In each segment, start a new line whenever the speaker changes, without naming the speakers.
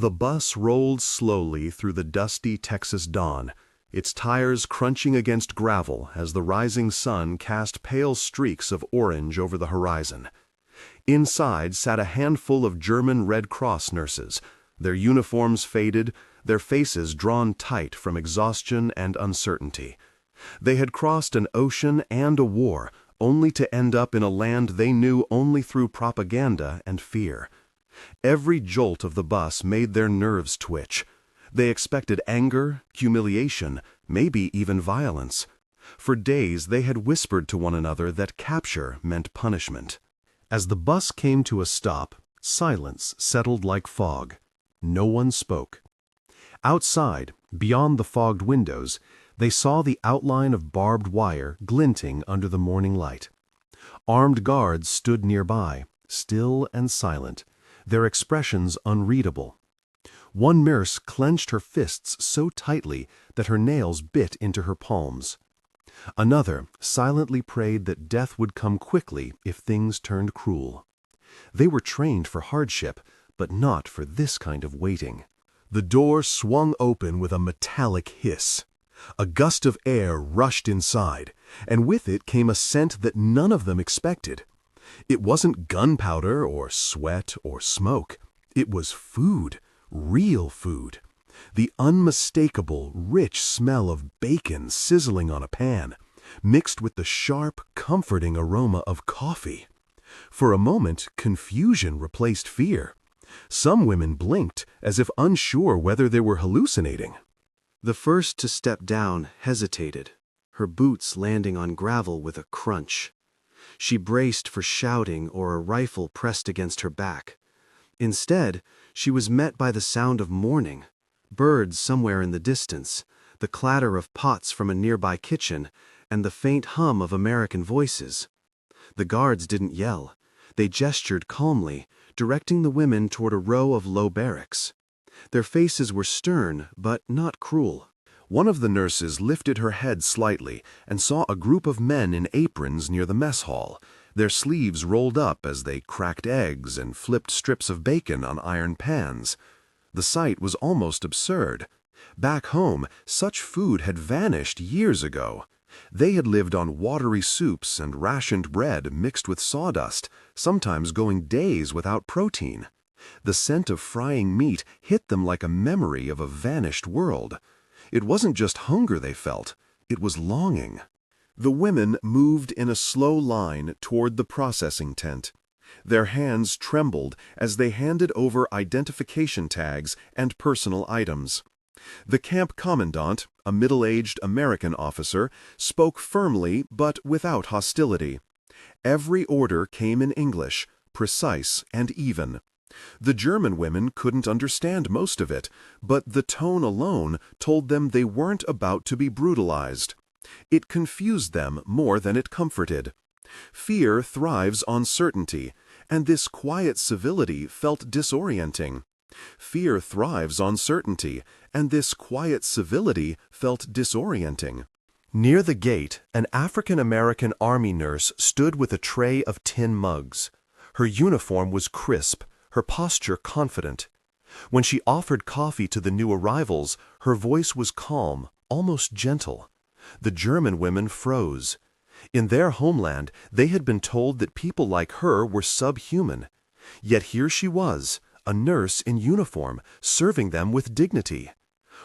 The bus rolled slowly through the dusty Texas dawn, its tires crunching against gravel as the rising sun cast pale streaks of orange over the horizon. Inside sat a handful of German Red Cross nurses, their uniforms faded, their faces drawn tight from exhaustion and uncertainty. They had crossed an ocean and a war, only to end up in a land they knew only through propaganda and fear. Every jolt of the bus made their nerves twitch. They expected anger, humiliation, maybe even violence. For days they had whispered to one another that capture meant punishment. As the bus came to a stop, silence settled like fog. No one spoke. Outside, beyond the fogged windows, they saw the outline of barbed wire glinting under the morning light. Armed guards stood nearby, still and silent, their expressions unreadable. One nurse clenched her fists so tightly that her nails bit into her palms. Another silently prayed that death would come quickly if things turned cruel. They were trained for hardship, but not for this kind of waiting. The door swung open with a metallic hiss. A gust of air rushed inside, and with it came a scent that none of them expected. It wasn't gunpowder or sweat or smoke. It was food, real food. The unmistakable, rich smell of bacon sizzling on a pan, mixed with the sharp, comforting aroma of coffee. For a moment, confusion replaced fear. Some women blinked, as if unsure whether they were hallucinating.
The first to step down hesitated, her boots landing on gravel with a crunch. She braced for shouting or a rifle pressed against her back. Instead, she was met by the sound of mourning, birds somewhere in the distance, the clatter of pots from a nearby kitchen, and the faint hum of American voices. The guards didn't yell. They gestured calmly, directing the women toward a row of low barracks. Their faces were stern, but not cruel.
One of the nurses lifted her head slightly and saw a group of men in aprons near the mess hall, their sleeves rolled up as they cracked eggs and flipped strips of bacon on iron pans. The sight was almost absurd. Back home, such food had vanished years ago. They had lived on watery soups and rationed bread mixed with sawdust, sometimes going days without protein. The scent of frying meat hit them like a memory of a vanished world. It wasn't just hunger they felt, it was longing. The women moved in a slow line toward the processing tent. Their hands trembled as they handed over identification tags and personal items. The camp commandant, a middle-aged American officer, spoke firmly but without hostility. Every order came in English, precise and even. The German women couldn't understand most of it, but the tone alone told them they weren't about to be brutalized. It confused them more than it comforted. Fear thrives on certainty, and this quiet civility felt disorienting. Fear thrives on certainty, and this quiet civility felt disorienting. Near the gate, an African-American army nurse stood with a tray of tin mugs. Her uniform was crisp, her posture confident. When she offered coffee to the new arrivals, her voice was calm, almost gentle. The German women froze. In their homeland, they had been told that people like her were subhuman. Yet here she was, a nurse in uniform, serving them with dignity.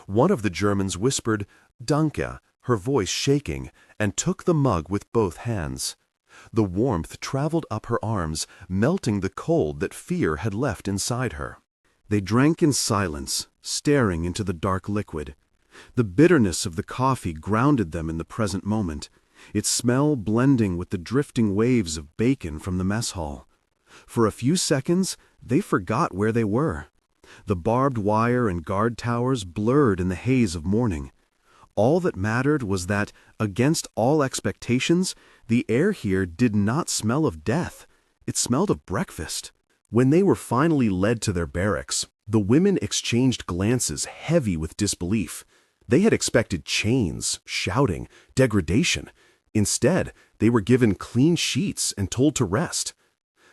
One of the Germans whispered, "Danke," her voice shaking, and took the mug with both hands. The warmth traveled up her arms, melting the cold that fear had left inside her. They drank in silence, staring into the dark liquid. The bitterness of the coffee grounded them in the present moment, its smell blending with the drifting waves of bacon from the mess hall. For a few seconds, they forgot where they were. The barbed wire and guard towers blurred in the haze of morning. All that mattered was that, against all expectations, the air here did not smell of death. It smelled of breakfast. When they were finally led to their barracks, the women exchanged glances heavy with disbelief. They had expected chains, shouting, degradation. Instead, they were given clean sheets and told to rest.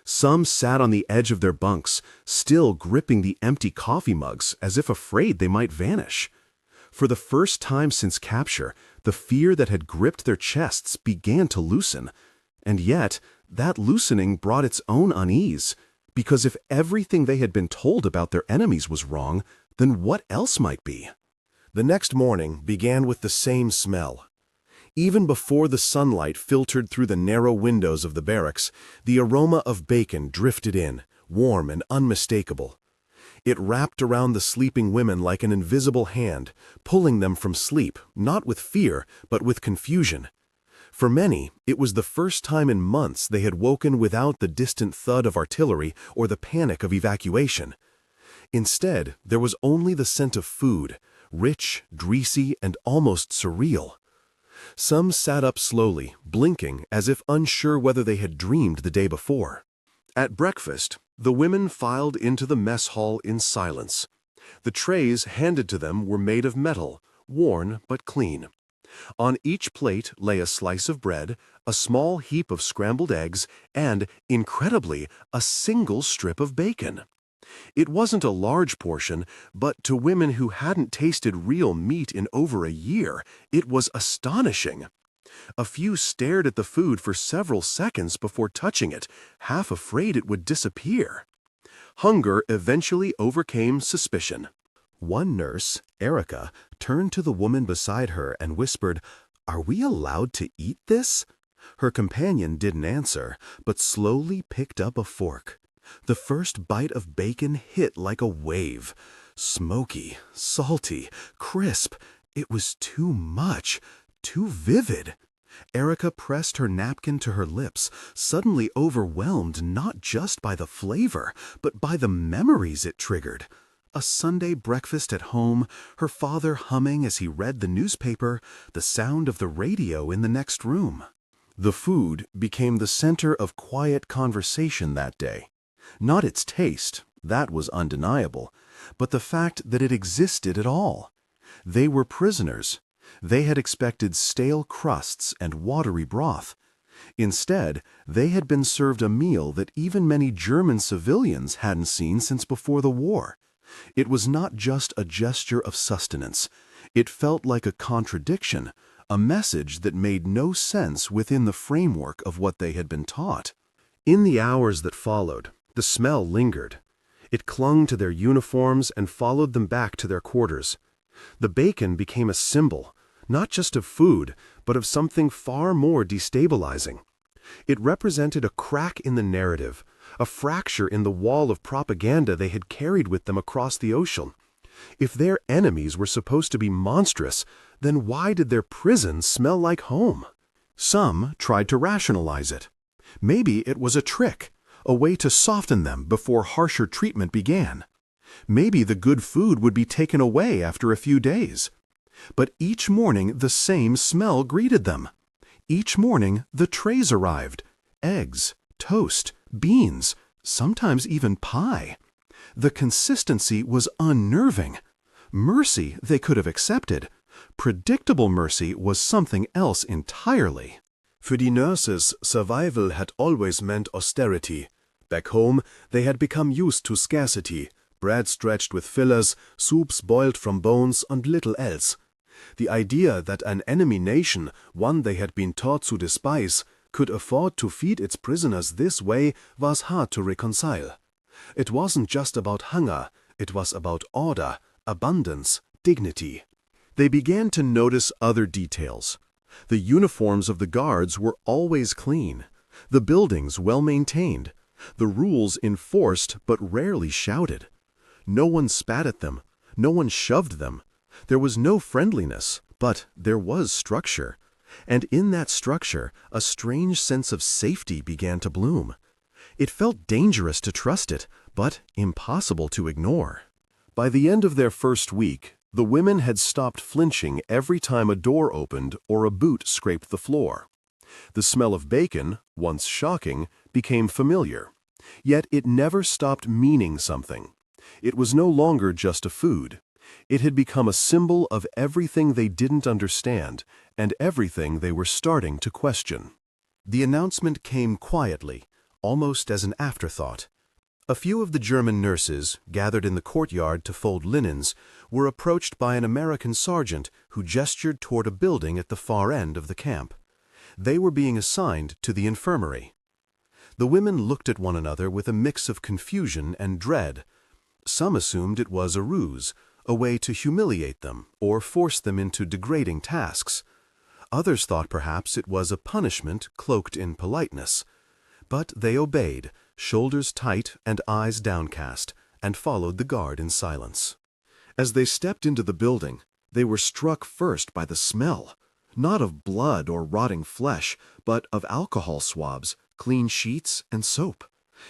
Some sat on the edge of their bunks, still gripping the empty coffee mugs as if afraid they might vanish. For the first time since capture, the fear that had gripped their chests began to loosen. And yet, that loosening brought its own unease, because if everything they had been told about their enemies was wrong, then what else might be? The next morning began with the same smell. Even before the sunlight filtered through the narrow windows of the barracks, the aroma of bacon drifted in, warm and unmistakable. It wrapped around the sleeping women like an invisible hand, pulling them from sleep, not with fear, but with confusion. For many, it was the first time in months they had woken without the distant thud of artillery or the panic of evacuation. Instead, there was only the scent of food, rich, greasy, and almost surreal. Some sat up slowly, blinking as if unsure whether they had dreamed the day before. At breakfast, the women filed into the mess hall in silence. The trays handed to them were made of metal, worn but clean. On each plate lay a slice of bread, a small heap of scrambled eggs, and, incredibly, a single strip of bacon. It wasn't a large portion, but to women who hadn't tasted real meat in over a year, it was astonishing. A few stared at the food for several seconds before touching it, half afraid it would disappear. Hunger eventually overcame suspicion. One nurse, Erica, turned to the woman beside her and whispered, "Are we allowed to eat this?" Her companion didn't answer, but slowly picked up a fork. The first bite of bacon hit like a wave. Smoky, salty, crisp. It was too much, too vivid. Erica pressed her napkin to her lips, suddenly overwhelmed not just by the flavor, but by the memories it triggered. A Sunday breakfast at home, her father humming as he read the newspaper, the sound of the radio in the next room. The food became the center of quiet conversation that day. Not its taste, that was undeniable, but the fact that it existed at all. They were prisoners. They had expected stale crusts and watery broth. Instead, they had been served a meal that even many German civilians hadn't seen since before the war. It was not just a gesture of sustenance. It felt like a contradiction, a message that made no sense within the framework of what they had been taught. In the hours that followed, the smell lingered. It clung to their uniforms and followed them back to their quarters. The bacon became a symbol, not just of food, but of something far more destabilizing. It represented a crack in the narrative, a fracture in the wall of propaganda they had carried with them across the ocean. If their enemies were supposed to be monstrous, then why did their prison smell like home? Some tried to rationalize it. Maybe it was a trick, a way to soften them before harsher treatment began. Maybe the good food would be taken away after a few days. But each morning the same smell greeted them. Each morning the trays arrived: eggs, toast, beans, sometimes even pie. The consistency was unnerving. Mercy they could have accepted. Predictable mercy was something else entirely. For the nurses, survival had always meant austerity. Back home, they had become used to scarcity, bread stretched with fillers, soups boiled from bones, and little else. The idea that an enemy nation, one they had been taught to despise, could afford to feed its prisoners this way was hard to reconcile. It wasn't just about hunger, it was about order, abundance, dignity. They began to notice other details. The uniforms of the guards were always clean, the buildings well-maintained, the rules enforced but rarely shouted. No one spat at them, no one shoved them. There was no friendliness, but there was structure. And in that structure, a strange sense of safety began to bloom. It felt dangerous to trust it, but impossible to ignore. By the end of their first week, the women had stopped flinching every time a door opened or a boot scraped the floor. The smell of bacon, once shocking, became familiar. Yet it never stopped meaning something. It was no longer just a food. It had become a symbol of everything they didn't understand and everything they were starting to question. The announcement came quietly, almost as an afterthought. A few of the German nurses, gathered in the courtyard to fold linens, were approached by an American sergeant who gestured toward a building at the far end of the camp. They were being assigned to the infirmary. The women looked at one another with a mix of confusion and dread. Some assumed it was a ruse, a way to humiliate them or force them into degrading tasks. Others thought perhaps it was a punishment cloaked in politeness. But they obeyed, shoulders tight and eyes downcast, and followed the guard in silence. As they stepped into the building, they were struck first by the smell, not of blood or rotting flesh, but of alcohol swabs, clean sheets, and soap.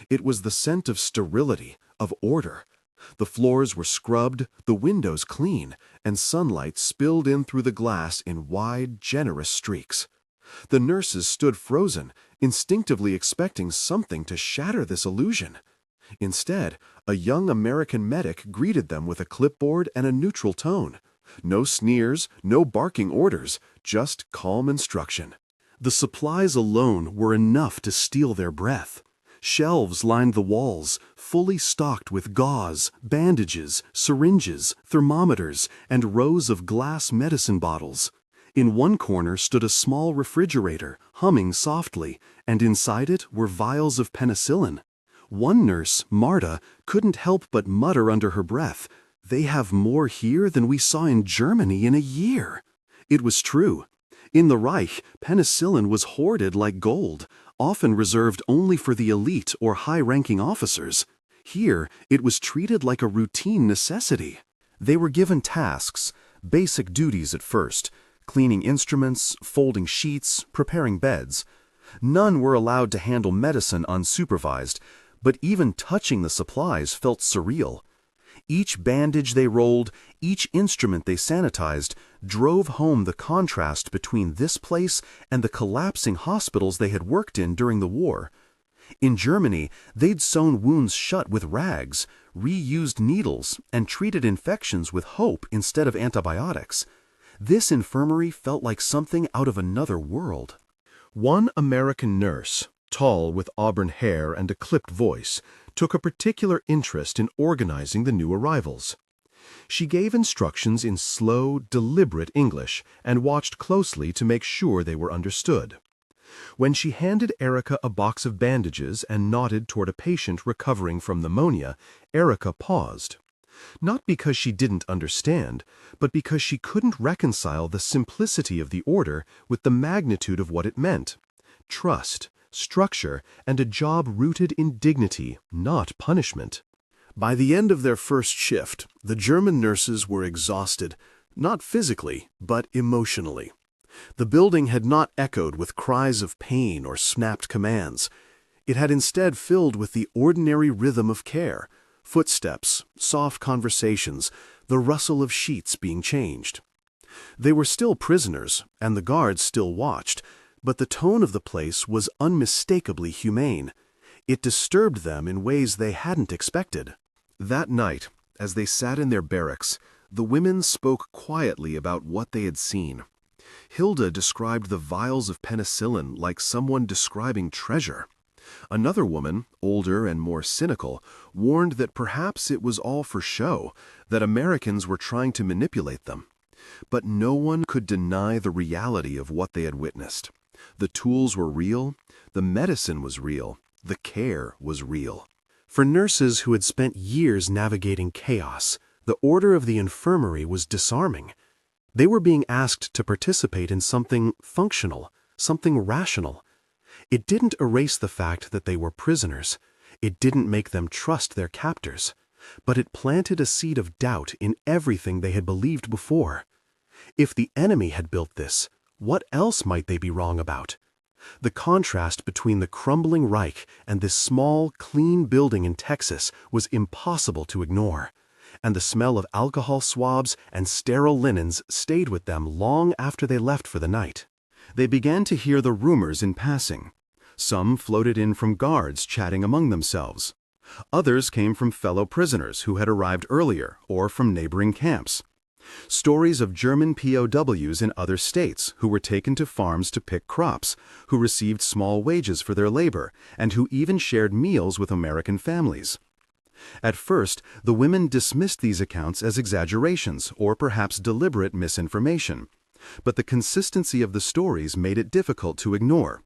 It was the scent of sterility, of order. The floors were scrubbed, the windows clean, and sunlight spilled in through the glass in wide, generous streaks. The nurses stood frozen, instinctively expecting something to shatter this illusion. Instead, a young American medic greeted them with a clipboard and a neutral tone. No sneers, no barking orders, just calm instruction. The supplies alone were enough to steal their breath. Shelves lined the walls, fully stocked with gauze, bandages, syringes, thermometers, and rows of glass medicine bottles. In one corner stood a small refrigerator, humming softly, and inside it were vials of penicillin. One nurse, Marta, couldn't help but mutter under her breath, "They have more here than we saw in Germany in a year." It was true. In the Reich, penicillin was hoarded like gold, often reserved only for the elite or high-ranking officers. Here, it was treated like a routine necessity. They were given tasks, basic duties at first, cleaning instruments, folding sheets, preparing beds. None were allowed to handle medicine unsupervised, but even touching the supplies felt surreal. Each bandage they rolled, each instrument they sanitized, drove home the contrast between this place and the collapsing hospitals they had worked in during the war. In Germany, they'd sewn wounds shut with rags, reused needles, and treated infections with hope instead of antibiotics. This infirmary felt like something out of another world. One American nurse, tall with auburn hair and a clipped voice, took a particular interest in organizing the new arrivals. She gave instructions in slow, deliberate English and watched closely to make sure they were understood. When she handed Erica a box of bandages and nodded toward a patient recovering from pneumonia, Erica paused. Not because she didn't understand, but because she couldn't reconcile the simplicity of the order with the magnitude of what it meant. Trust, structure, and a job rooted in dignity, not punishment. By the end of their first shift, the German nurses were exhausted, not physically, but emotionally. The building had not echoed with cries of pain or snapped commands. It had instead filled with the ordinary rhythm of care, footsteps, soft conversations, the rustle of sheets being changed. They were still prisoners, and the guards still watched, but the tone of the place was unmistakably humane. It disturbed them in ways they hadn't expected. That night, as they sat in their barracks, the women spoke quietly about what they had seen. Hilda described the vials of penicillin like someone describing treasure. Another woman, older and more cynical, warned that perhaps it was all for show, that Americans were trying to manipulate them. But no one could deny the reality of what they had witnessed. The tools were real, the medicine was real, the care was real. For nurses who had spent years navigating chaos, the order of the infirmary was disarming. They were being asked to participate in something functional, something rational. It didn't erase the fact that they were prisoners. It didn't make them trust their captors. But it planted a seed of doubt in everything they had believed before. If the enemy had built this, what else might they be wrong about? The contrast between the crumbling Reich and this small, clean building in Texas was impossible to ignore, and the smell of alcohol swabs and sterile linens stayed with them long after they left for the night. They began to hear the rumors in passing. Some floated in from guards chatting among themselves. Others came from fellow prisoners who had arrived earlier or from neighboring camps. Stories of German POWs in other states who were taken to farms to pick crops, who received small wages for their labor, and who even shared meals with American families. At first, the women dismissed these accounts as exaggerations or perhaps deliberate misinformation, but the consistency of the stories made it difficult to ignore.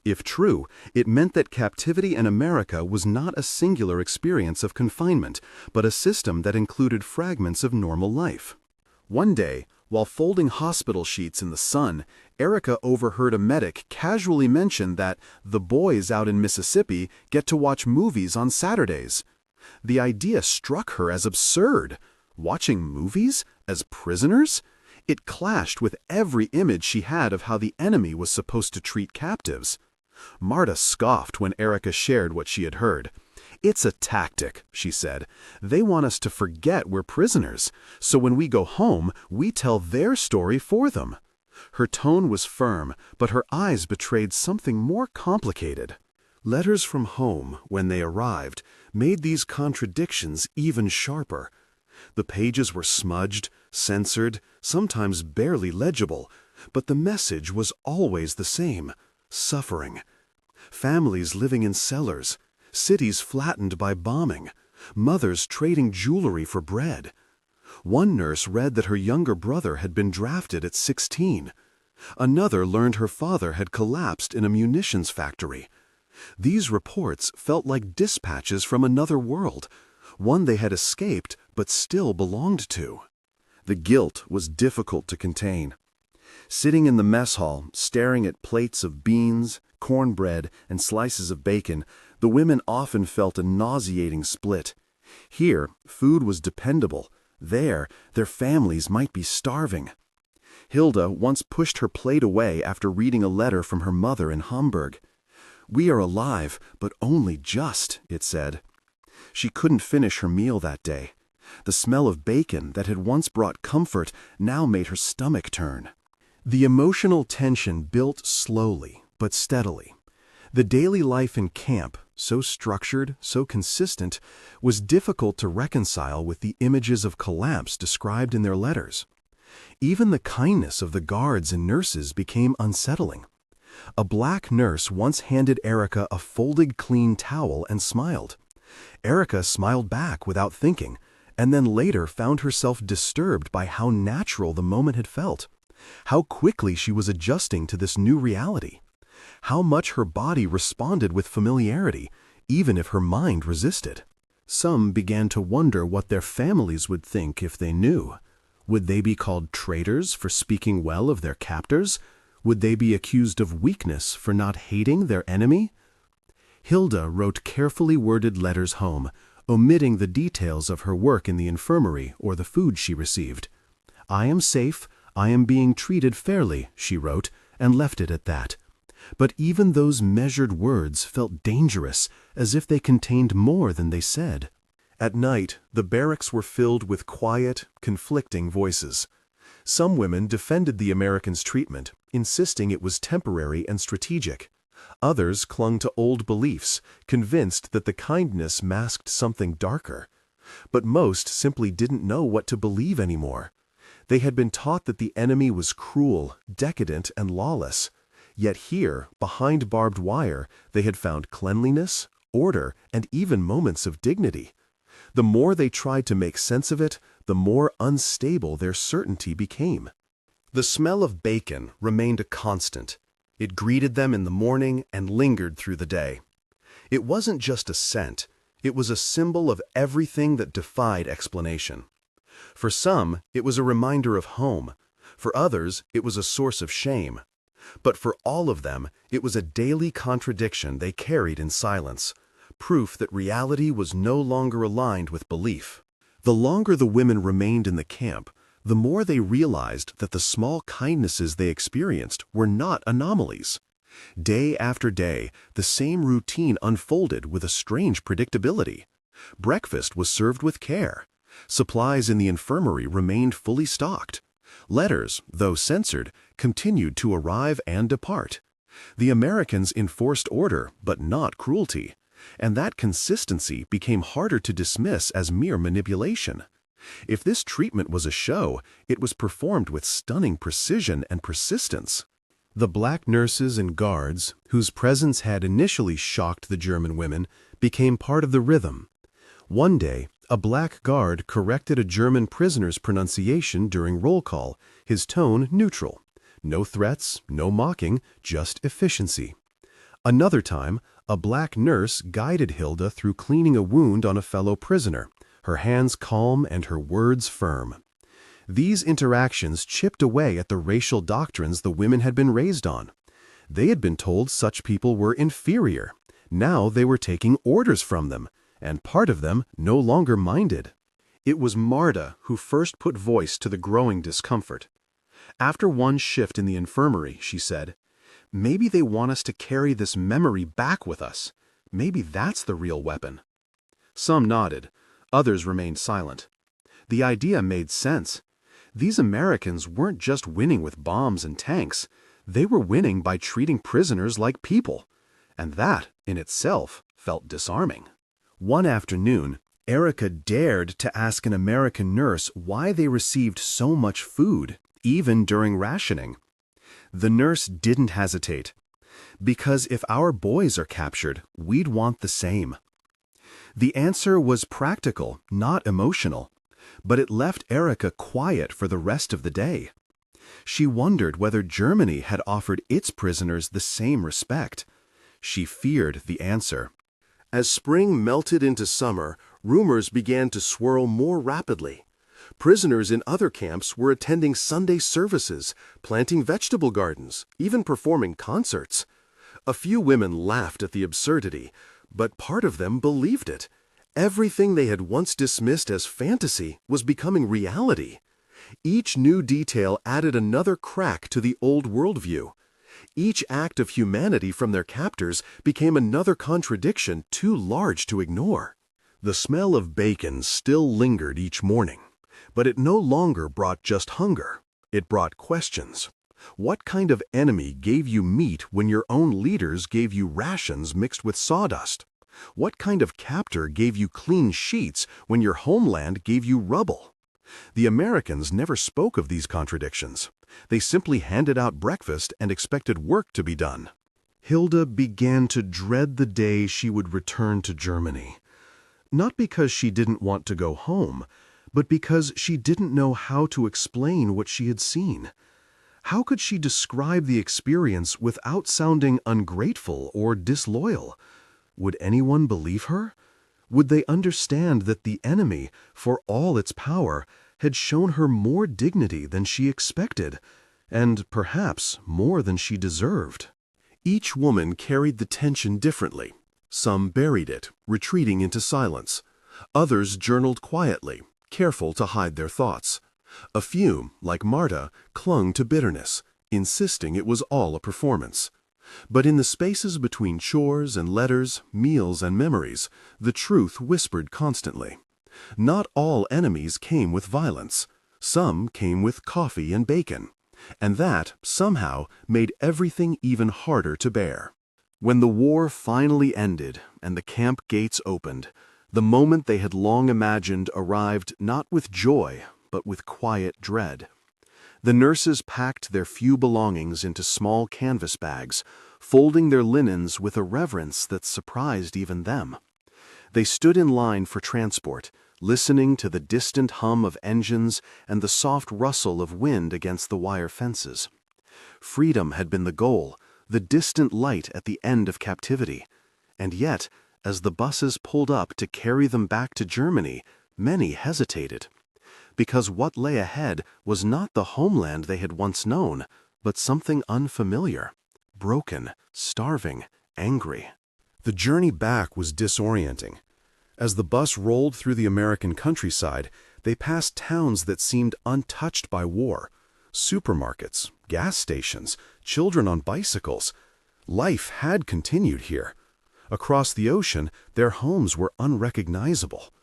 If true, it meant that captivity in America was not a singular experience of confinement, but a system that included fragments of normal life. One day, while folding hospital sheets in the sun, Erica overheard a medic casually mention that the boys out in Mississippi get to watch movies on Saturdays. The idea struck her as absurd. Watching movies? As prisoners? It clashed with every image she had of how the enemy was supposed to treat captives. Marta scoffed when Erica shared what she had heard. "It's a tactic," she said. "They want us to forget we're prisoners, so when we go home, we tell their story for them." Her tone was firm, but her eyes betrayed something more complicated. Letters from home, when they arrived, made these contradictions even sharper. The pages were smudged, censored, sometimes barely legible, but the message was always the same: suffering. Families living in cellars, cities flattened by bombing, mothers trading jewelry for bread. One nurse read that her younger brother had been drafted at 16. Another learned her father had collapsed in a munitions factory. These reports felt like dispatches from another world, one they had escaped but still belonged to. The guilt was difficult to contain. Sitting in the mess hall, staring at plates of beans, cornbread, and slices of bacon, the women often felt a nauseating split. Here, food was dependable. There, their families might be starving. Hilda once pushed her plate away after reading a letter from her mother in Hamburg. "We are alive, but only just," it said. She couldn't finish her meal that day. The smell of bacon that had once brought comfort now made her stomach turn. The emotional tension built slowly but steadily. The daily life in camp, so structured, so consistent, was difficult to reconcile with the images of collapse described in their letters. Even the kindness of the guards and nurses became unsettling. A black nurse once handed Erica a folded clean towel and smiled. Erica smiled back without thinking, and then later found herself disturbed by how natural the moment had felt, how quickly she was adjusting to this new reality, how much her body responded with familiarity, even if her mind resisted. Some began to wonder what their families would think if they knew. Would they be called traitors for speaking well of their captors? Would they be accused of weakness for not hating their enemy? Hilda wrote carefully worded letters home, omitting the details of her work in the infirmary or the food she received. "I am safe, I am being treated fairly," she wrote, and left it at that. But even those measured words felt dangerous, as if they contained more than they said. At night, the barracks were filled with quiet, conflicting voices. Some women defended the Americans' treatment, insisting it was temporary and strategic. Others clung to old beliefs, convinced that the kindness masked something darker. But most simply didn't know what to believe anymore. They had been taught that the enemy was cruel, decadent, and lawless. Yet here, behind barbed wire, they had found cleanliness, order, and even moments of dignity. The more they tried to make sense of it, the more unstable their certainty became. The smell of bacon remained a constant. It greeted them in the morning and lingered through the day. It wasn't just a scent, it was a symbol of everything that defied explanation. For some, it was a reminder of home. For others, it was a source of shame. But for all of them, it was a daily contradiction they carried in silence, proof that reality was no longer aligned with belief. The longer the women remained in the camp, the more they realized that the small kindnesses they experienced were not anomalies. Day after day, the same routine unfolded with a strange predictability. Breakfast was served with care. Supplies in the infirmary remained fully stocked. Letters, though censored, continued to arrive and depart. The Americans enforced order, but not cruelty, and that consistency became harder to dismiss as mere manipulation. If this treatment was a show, it was performed with stunning precision and persistence. The black nurses and guards, whose presence had initially shocked the German women, became part of the rhythm. One day, a black guard corrected a German prisoner's pronunciation during roll call, his tone neutral. No threats, no mocking, just efficiency. Another time, a black nurse guided Hilda through cleaning a wound on a fellow prisoner, her hands calm and her words firm. These interactions chipped away at the racial doctrines the women had been raised on. They had been told such people were inferior. Now they were taking orders from them, and part of them no longer minded. It was Marta who first put voice to the growing discomfort. After one shift in the infirmary, she said, "Maybe they want us to carry this memory back with us. Maybe that's the real weapon." Some nodded. Others remained silent. The idea made sense. These Americans weren't just winning with bombs and tanks. They were winning by treating prisoners like people. And that, in itself, felt disarming. One afternoon, Erica dared to ask an American nurse why they received so much food, even during rationing. The nurse didn't hesitate. "Because if our boys are captured, we'd want the same." The answer was practical, not emotional, but it left Erica quiet for the rest of the day. She wondered whether Germany had offered its prisoners the same respect. She feared the answer. As spring melted into summer, rumors began to swirl more rapidly. Prisoners in other camps were attending Sunday services, planting vegetable gardens, even performing concerts. A few women laughed at the absurdity, but part of them believed it. Everything they had once dismissed as fantasy was becoming reality. Each new detail added another crack to the old worldview. Each act of humanity from their captors became another contradiction too large to ignore. The smell of bacon still lingered each morning, but it no longer brought just hunger. It brought questions. What kind of enemy gave you meat when your own leaders gave you rations mixed with sawdust? What kind of captor gave you clean sheets when your homeland gave you rubble? The Americans never spoke of these contradictions. They simply handed out breakfast and expected work to be done. Hilda began to dread the day she would return to Germany. Not because she didn't want to go home, but because she didn't know how to explain what she had seen. How could she describe the experience without sounding ungrateful or disloyal? Would anyone believe her? Would they understand that the enemy, for all its power, had shown her more dignity than she expected, and perhaps more than she deserved? Each woman carried the tension differently. Some buried it, retreating into silence. Others journaled quietly, careful to hide their thoughts. A few, like Marta, clung to bitterness, insisting it was all a performance. But in the spaces between chores and letters, meals and memories, the truth whispered constantly. Not all enemies came with violence. Some came with coffee and bacon. And that, somehow, made everything even harder to bear. When the war finally ended and the camp gates opened, the moment they had long imagined arrived not with joy, but with quiet dread. The nurses packed their few belongings into small canvas bags, folding their linens with a reverence that surprised even them. They stood in line for transport, listening to the distant hum of engines and the soft rustle of wind against the wire fences. Freedom had been the goal, the distant light at the end of captivity. And yet, as the buses pulled up to carry them back to Germany, many hesitated. Because what lay ahead was not the homeland they had once known, but something unfamiliar, broken, starving, angry. The journey back was disorienting. As the bus rolled through the American countryside, they passed towns that seemed untouched by war. Supermarkets, gas stations, children on bicycles. Life had continued here. Across the ocean, their homes were unrecognizable.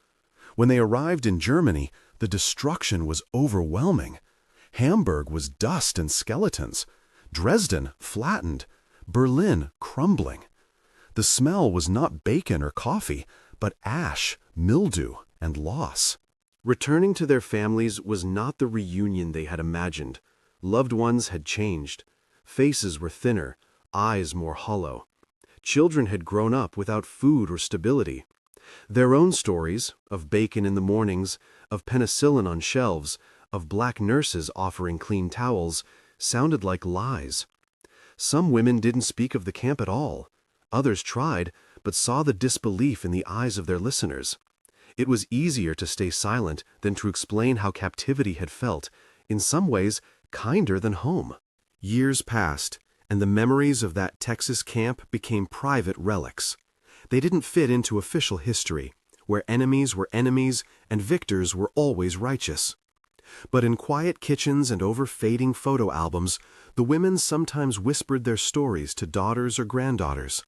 When they arrived in Germany, the destruction was overwhelming. Hamburg was dust and skeletons. Dresden flattened. Berlin crumbling. The smell was not bacon or coffee, but ash, mildew, and loss.
Returning to their families was not the reunion they had imagined. Loved ones had changed. Faces were thinner, eyes more hollow. Children had grown up without food or stability. Their own stories, of bacon in the mornings, of penicillin on shelves, of black nurses offering clean towels, sounded like lies. Some women didn't speak of the camp at all. Others tried, but saw the disbelief in the eyes of their listeners. It was easier to stay silent than to explain how captivity had felt, in some ways kinder than home. Years passed, and the memories of that Texas camp became private relics. They didn't fit into official history, where enemies were enemies and victors were always righteous. But in quiet kitchens and over fading photo albums, the women sometimes whispered their stories to daughters or granddaughters.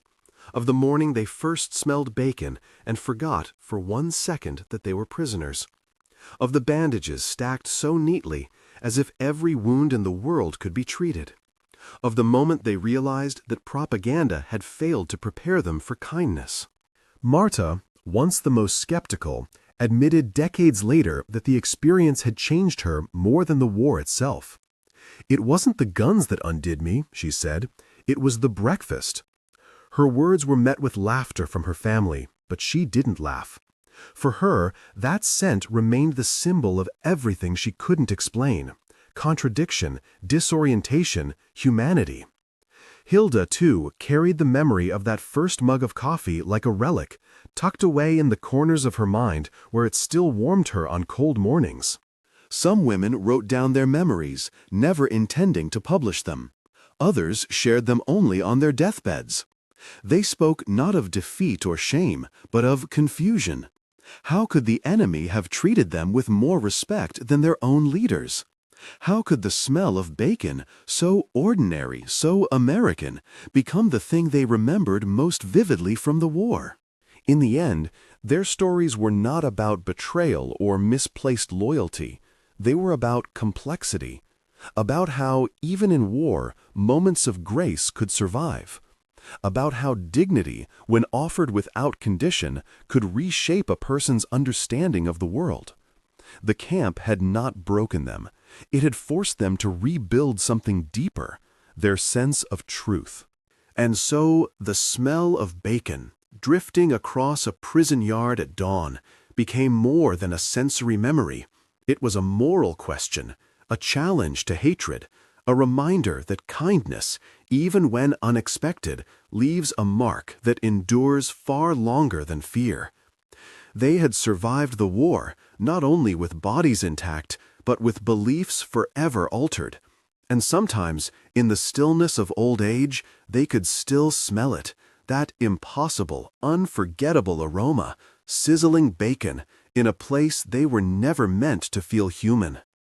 Of the morning they first smelled bacon and forgot for 1 second that they were prisoners. Of the bandages stacked so neatly, as if every wound in the world could be treated. Of the moment they realized that propaganda had failed to prepare them for kindness.
Marta, once the most skeptical, admitted decades later that the experience had changed her more than the war itself. "It wasn't the guns that undid me," she said. "It was the breakfast." Her words were met with laughter from her family, but she didn't laugh. For her, that scent remained the symbol of everything she couldn't explain: contradiction, disorientation, humanity. Hilda, too, carried the memory of that first mug of coffee like a relic, tucked away in the corners of her mind where it still warmed her on cold mornings. Some women wrote down their memories, never intending to publish them. Others shared them only on their deathbeds. They spoke not of defeat or shame, but of confusion. How could the enemy have treated them with more respect than their own leaders? How could the smell of bacon, so ordinary, so American, become the thing they remembered most vividly from the war? In the end, their stories were not about betrayal or misplaced loyalty. They were about complexity, about how, even in war, moments of grace could survive, about how dignity, when offered without condition, could reshape a person's understanding of the world. The camp had not broken them. It had forced them to rebuild something deeper, their sense of truth. And so the smell of bacon, drifting across a prison yard at dawn, became more than a sensory memory. It was a moral question, a challenge to hatred, a reminder that kindness, even when unexpected, leaves a mark that endures far longer than fear. They had survived the war, not only with bodies intact, but with beliefs forever altered. And sometimes, in the stillness of old age, they could still smell it, that impossible, unforgettable aroma, sizzling bacon, in a place they were never meant to feel human.